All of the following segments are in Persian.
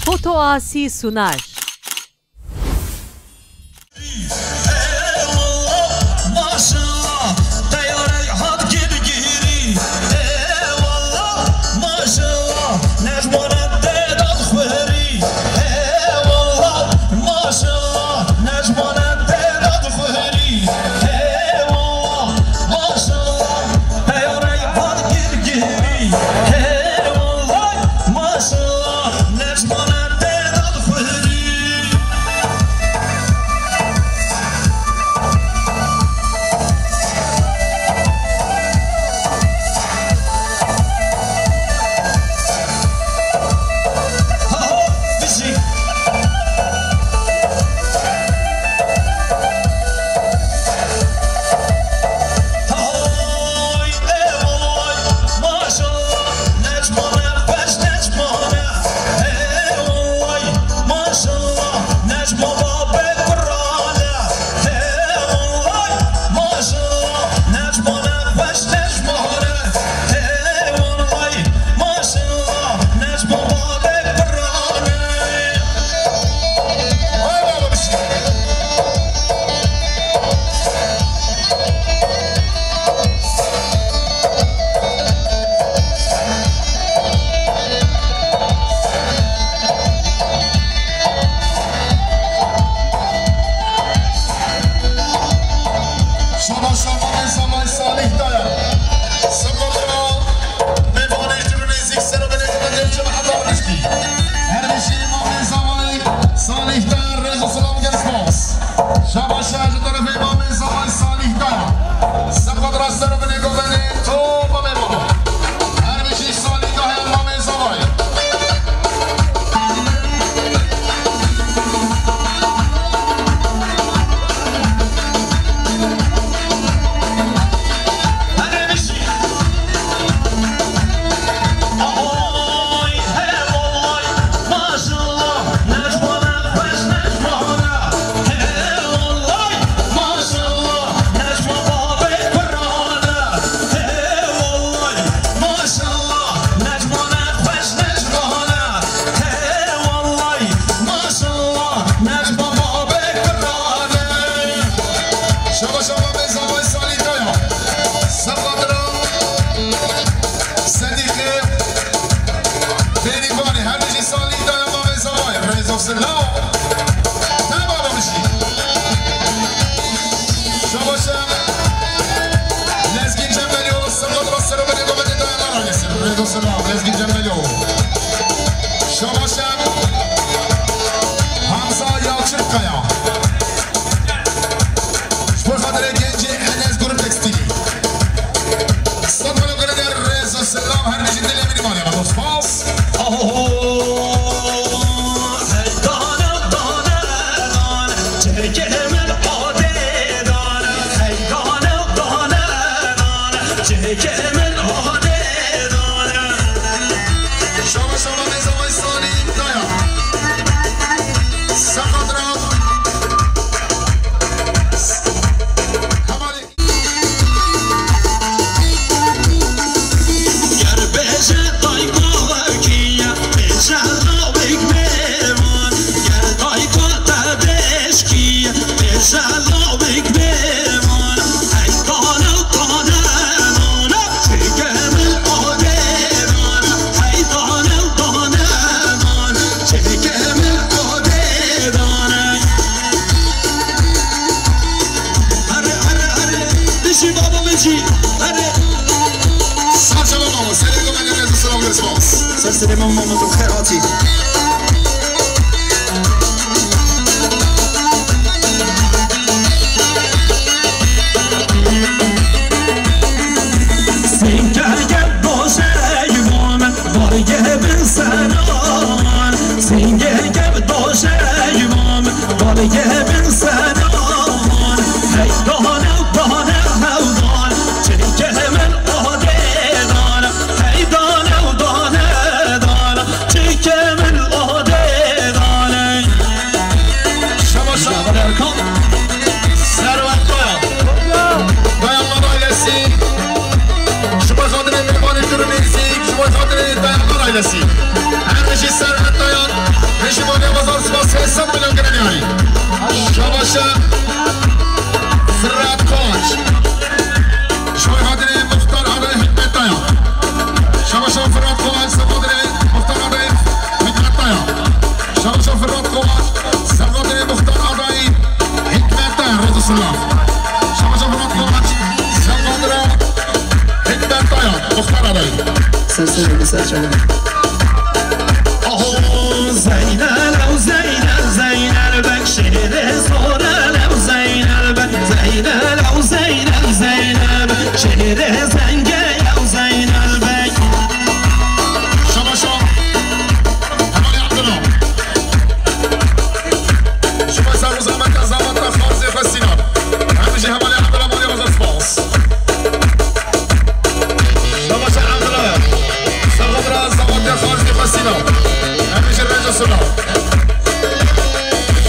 Foto Asi sunar. سلام محمد الخيراتي هرشي سر الطيار رژیمانی بازار سپاس 300 میلیون گرانیاری شباشه فراد کاج شوی حاضری مختار آقای حکمت دایا شباشه فراد کاج سفادری مختار آقای حکمت دایا شباشه فراد کاج سفادری مختار آقای حکمت دایا رضا سلام شباشه فراد کاج سفادری حکمت دایا مختار آقای سلسله بسرچه زينب زينب زينب بكشير صورة زينب زينب زينب زينب شير زنجة وزينب شباشا همالي عبد الله شبا سر زمان زمان خارزي فالسينار هميجي همالي عبد الله مالي وزر سباس شباشا عبد الله سر زمان خارزي فالسينار هميجي الرجل سلام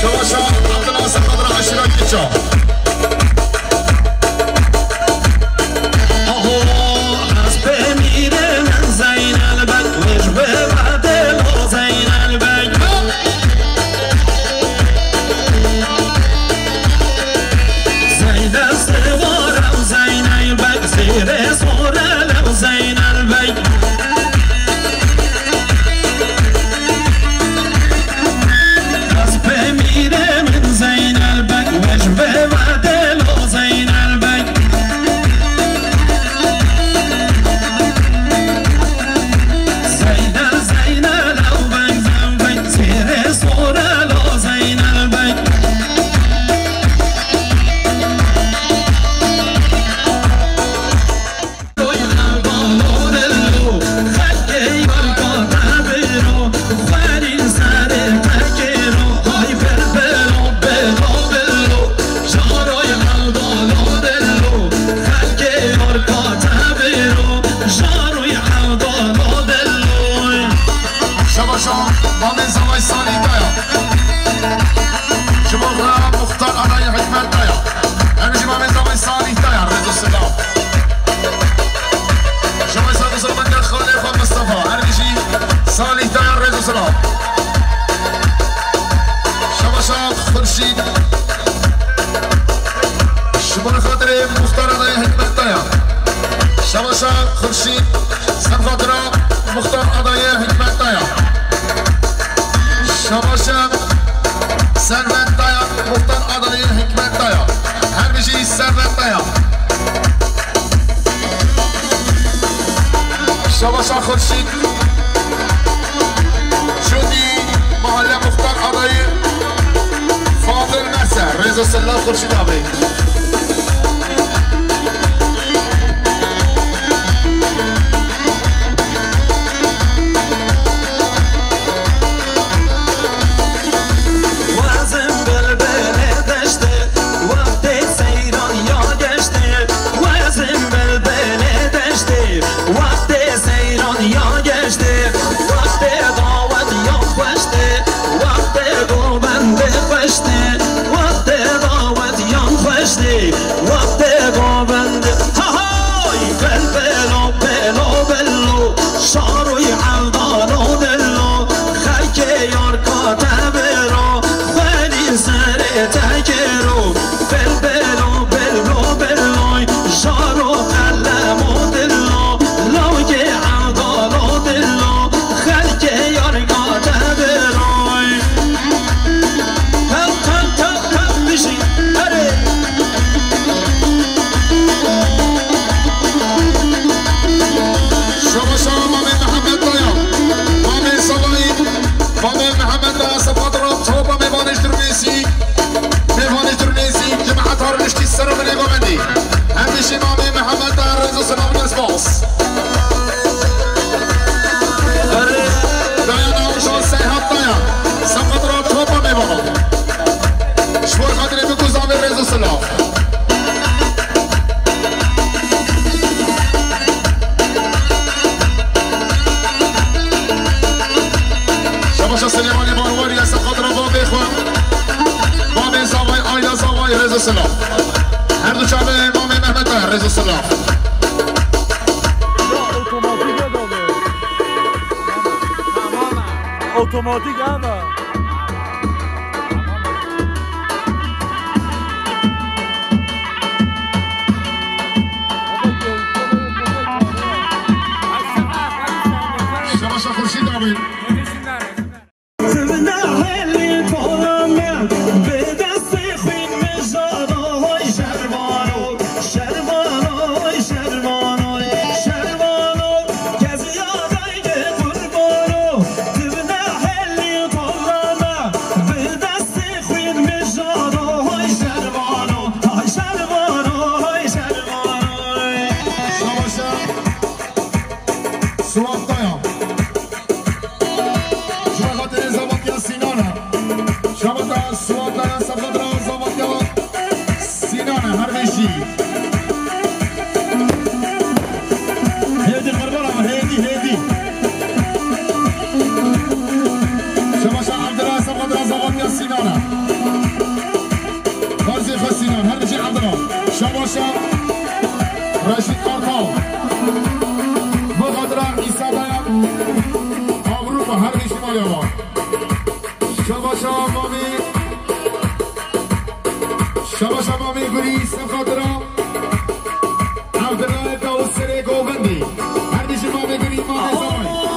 شباشا عبد الله سر عشرات كتشا خورشید سرخاطره مختار آدایه حکمت دایا شباشه ثروت دایا مختار آدایه حکمت دایا هر بیشی ثروت دایا شباشه خورشید شدی محله مختار آدایه فاضل نصر رضا سلام خورشید آبی سلام هر دو چهار امام محمد رضا سلام اتوماتیک هم دابل رشید آرتا بقدر ایسا دایم آبرو با هر شمال آبان شباشا مامی گری سفادرا عبدالله داوسر گوبندی هر شمال گری مامی زای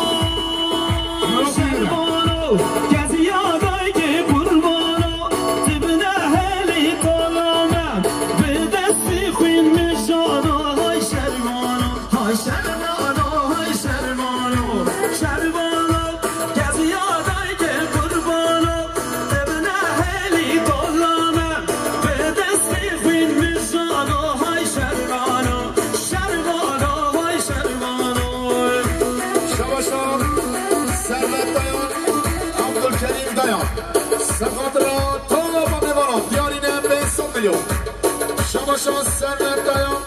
شباشا سرمت دایم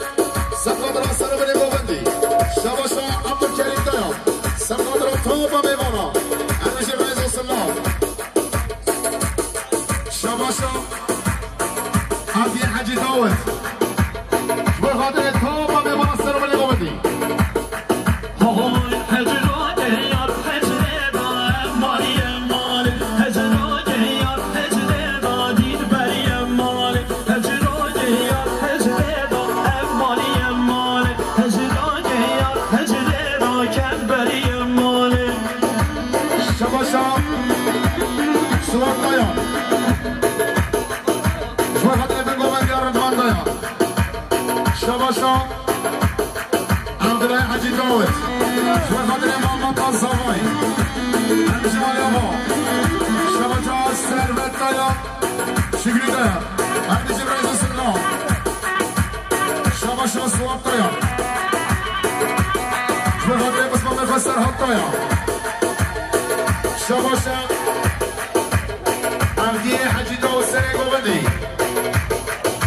سبقات را سر بلی گوبندی شباشا عبدالکریم دایم سبقات را توبا میوانا همیشه رئیس اسلام شباشا عبدی حجی داوت بخاطر توبا میوانا سر بلی گوبندی شباشا عبدالله حجی داوت شوی خاطر محمد قاسمایی همیشه مالی آبا شباشا ثروت دایم شکری دایم همیشه رئیس سلام شباشا سواب دایم شوی خاطر بسمان مفصل سرحاد دایم شباشا عبدی حجی داوت سر گوبندی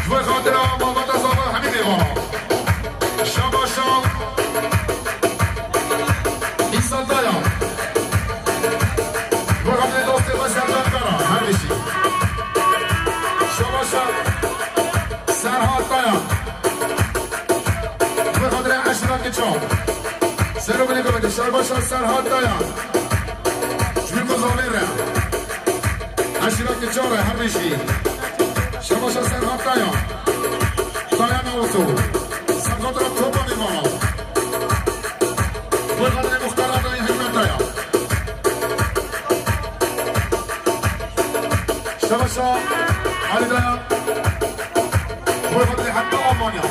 شوی خاطر محمد قاسمایی همین دیوانه شباشا ایسا دایم بقدر دوستی و سردار دارم همیشی شباشا سرحاد دایم بقدر اشراک چام سرو بلی گوبندی شباشا سرحاد دایم جوی گذامه رم اشراک چاره همیشی شباشا سرحاد دایم دایم اوتو سبقات را توبا میمانا بقدر مختلف دایی حکمت دایم شباشا علی دایم بقدر حتی آمانیا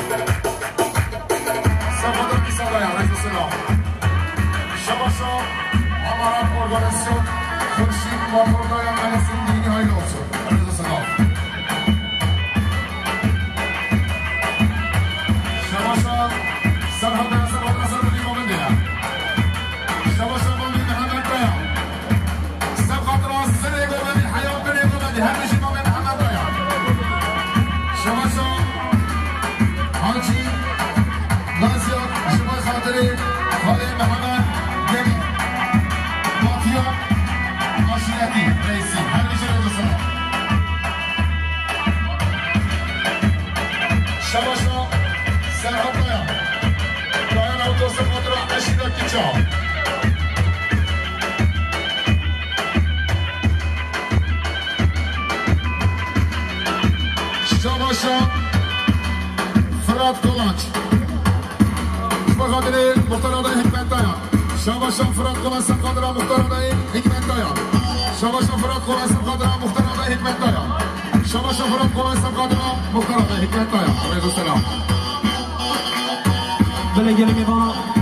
سبقات را میسا دایم رئیس سلام شباشا آمارات ارگانسیون خورشید مامور دایم انسون دینی های لوچو رئیس سلام شباشا سرحاد سبقات را سر بلی گوبندی شباشا مامی محمد دایم سبقات را سر گوبندی حیات بلی گوبندی همیشه مامی محمد دایم شباشا حاجی نازیات شبای خاطری خالی محمد گلی مافیا آشیرتی رئیسی همیشه رئیس سلام شباشا سرحاد دایم دایم اوتو سبقات را اشیدا کچا شباشا فراد کلانچ بخاطر مختلف حکمت دایم شابا شفرات قواس القدرة مختار عليه حكمة دايا شابا شفرات قواس القدرة مختار عليه حكمة دايا شابا شفرات قواس القدرة مختار عليه حكمة دايا عليه السلام بلا قلمي بابا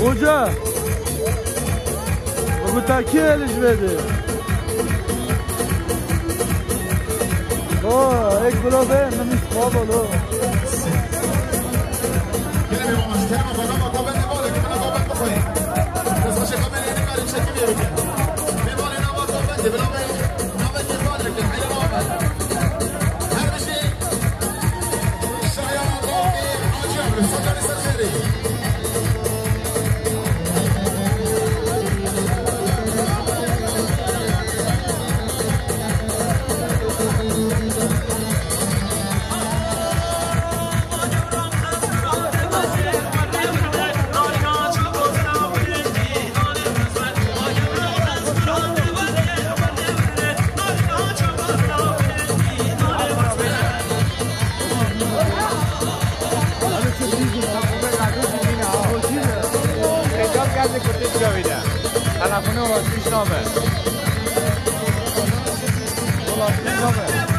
Hoca. Bu takiyeliş verdi. Oh, ek brave, namis kabalo. Gene bir olmaz. Gene bak baba ne var ki bana baba koyayım. Kızma şey kamera yeni karı çekmiyor ki. Bir var ne var baba de brave. Namet ne var ki hele baba. Her bir şey. Şaya abi acaba sakarı seferi. Telefonu var, İslam'e. Ulan İslam'e.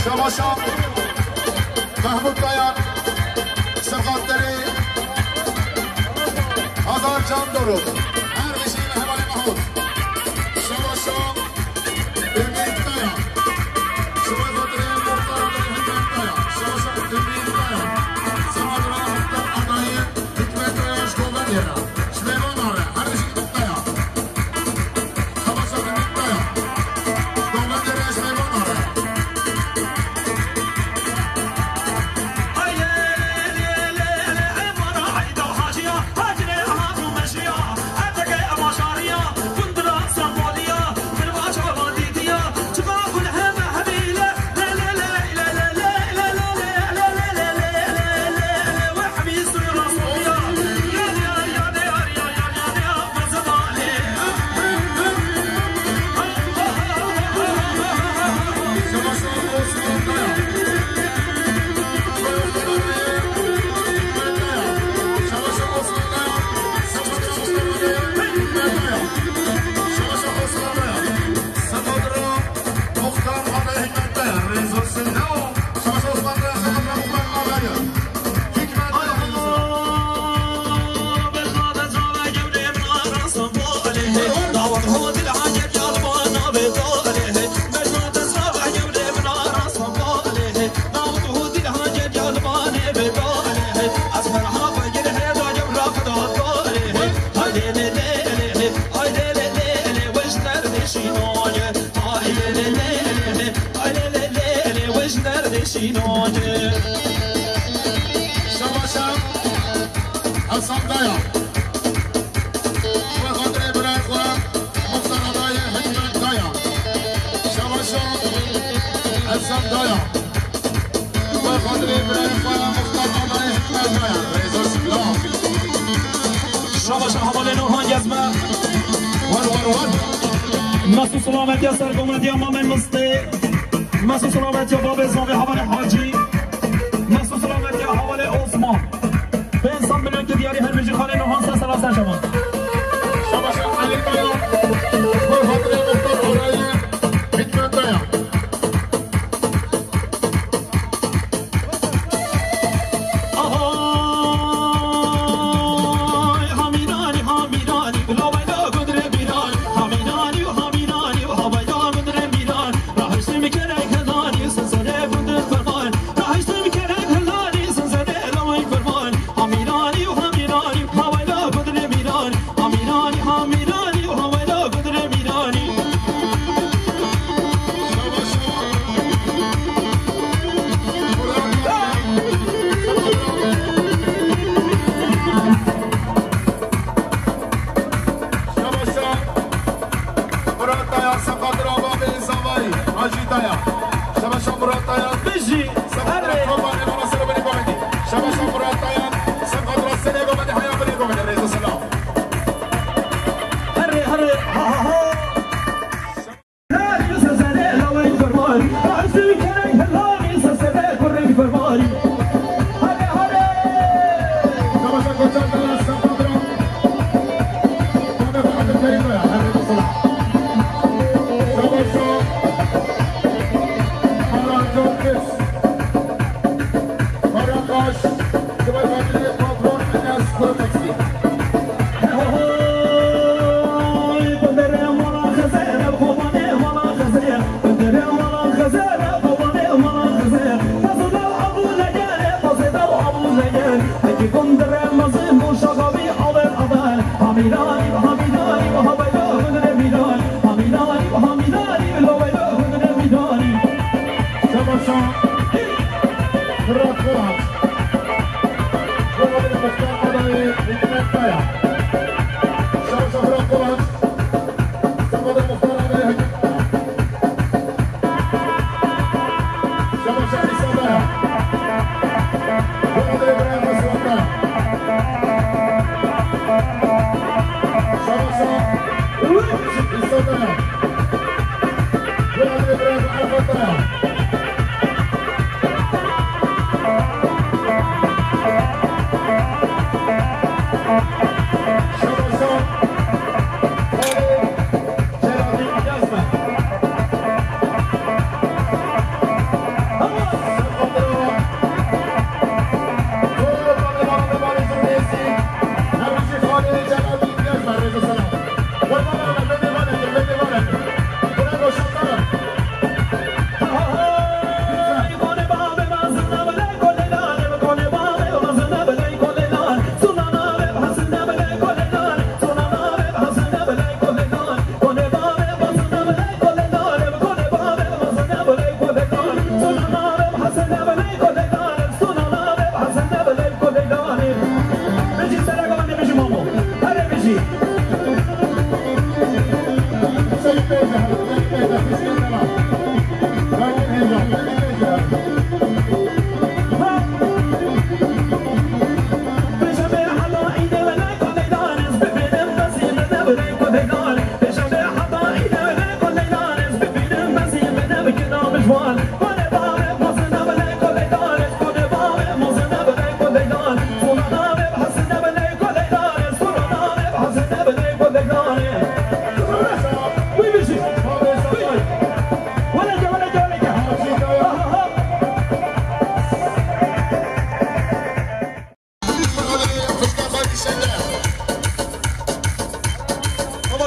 شماشا محمود دایان سقاط داری هزار جان درود هر بشین حوال محمود شماشا امید دایان شما داری مختار داری حکمت دایان شماشا امید دایان سوال را مختار آنایی حکمت دایان شکوه دیرا شمیمان آره هر بشین دایان شماشا امید دایان دومن داری شمیمان آره بشینانه شباشم حسن دایا و خاطر برای خودم مختار آقای حکمت دایا شباشم حسن دایا و خاطر برای خودم مختار آقای حکمت دایا ریزا سلام شباشم حواله نورهان گزمه ور مسو سلامتی از سرگومتی امام مستی مسو سلامتی باب اسماقی حواله حاجی مسو سلامتی حواله عثمان به انسان بلند که دیاری هر بجی خانه نورهان سر سلاسر شما شباشم علی دایا و خاطر مختار آقای حکمت دایا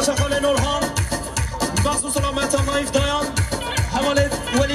شخال نورهان بخصوص سلامت نایف دایان حوالت ولی